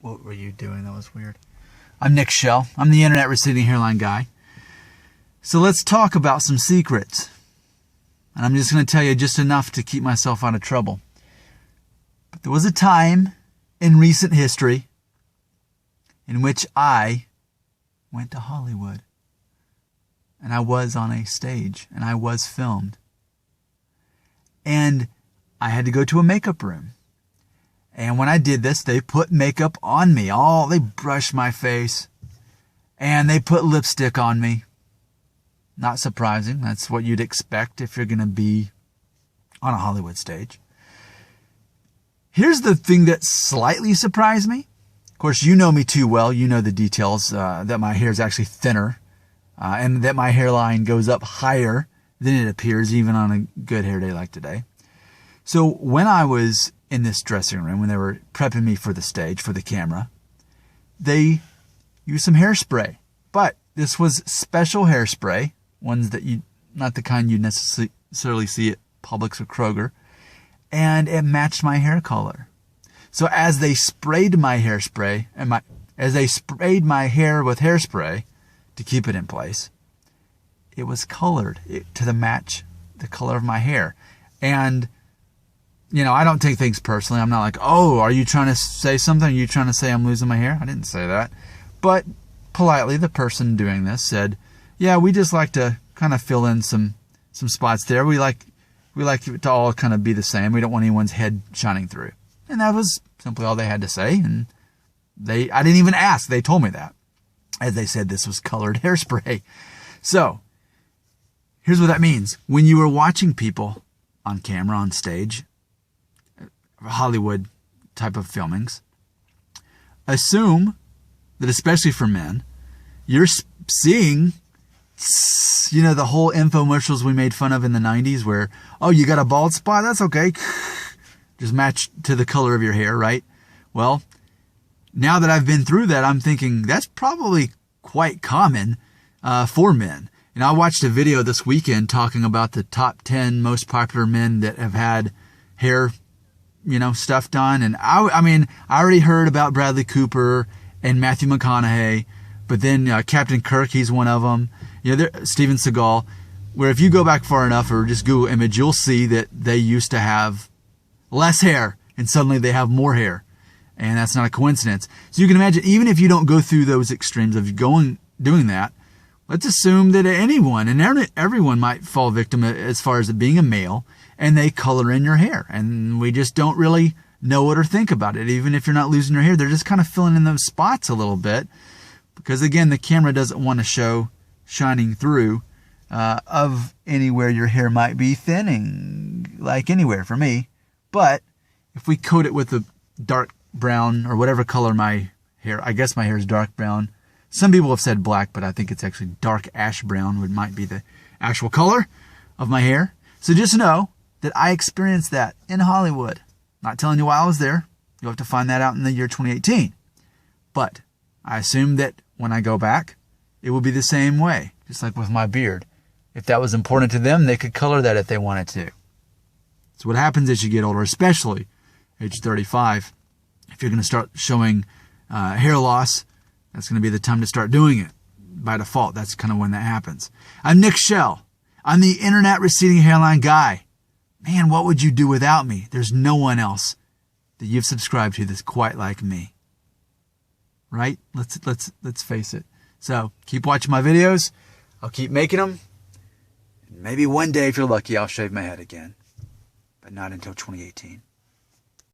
What were you doing? That was weird. I'm Nick Shell. I'm the internet receding hairline guy. So let's talk about some secrets. And I'm just going to tell you just enough to keep myself out of trouble. But there was a time in recent history in which I went to Hollywood. And I was on a stage. And I was filmed. And I had to go to a makeup room. And when I did this, they put makeup on me. They brushed my face. And they put lipstick on me. Not surprising. That's what you'd expect if you're going to be on a Hollywood stage. Here's the thing that slightly surprised me. Of course, you know me too well. You know the details, that my hair is actually thinner. And that my hairline goes up higher than it appears even on a good hair day like today. So when I was in this dressing room, when they were prepping me for the stage, for the camera, they used some hairspray. But this was special hairspray, ones that not the kind you necessarily see at Publix or Kroger, and it matched my hair color. So as they sprayed my hairspray, as they sprayed my hair with hairspray to keep it in place, it was colored to match the color of my hair. And I don't take things personally. I'm not like, are you trying to say something? Are you trying to say I'm losing my hair? I didn't say that. But politely, the person doing this said, yeah, we just like to kind of fill in some spots there. We like it to all kind of be the same. We don't want anyone's head shining through. And that was simply all they had to say. And I didn't even ask. They told me that. As they said, this was colored hairspray. So here's what that means. When you are watching people on camera, on stage, Hollywood type of filmings, assume that, especially for men, you're seeing, the whole infomercials we made fun of in the 90s where, you got a bald spot? That's okay. Just match to the color of your hair, right? Well, now that I've been through that, I'm thinking that's probably quite common for men. And I watched a video this weekend talking about the top 10 most popular men that have had hair stuff done. And I already heard about Bradley Cooper and Matthew McConaughey, but then Captain Kirk, he's one of them. Steven Seagal, where if you go back far enough or just Google image, you'll see that they used to have less hair and suddenly they have more hair. And that's not a coincidence. So you can imagine, even if you don't go through those extremes of doing that, let's assume that anyone and everyone might fall victim as far as it being a male, and they color in your hair. And we just don't really know it or think about it. Even if you're not losing your hair, they're just kind of filling in those spots a little bit. Because again, the camera doesn't want to show shining through of anywhere your hair might be thinning, like anywhere for me. But if we coat it with a dark brown or whatever color my hair, I guess my hair is dark brown. Some people have said black, but I think it's actually dark ash brown might be the actual color of my hair. So just know that I experienced that in Hollywood. Not telling you why I was there. You'll have to find that out in the year 2018. But I assume that when I go back, it will be the same way, just like with my beard. If that was important to them, they could color that if they wanted to. So what happens as you get older, especially age 35, if you're going to start showing hair loss, that's going to be the time to start doing it. By default, that's kind of when that happens. I'm Nick Shell. I'm the internet receding hairline guy. Man, what would you do without me? There's no one else that you've subscribed to that's quite like me. Right? Let's face it. So keep watching my videos. I'll keep making them. Maybe one day, if you're lucky, I'll shave my head again. But not until 2018.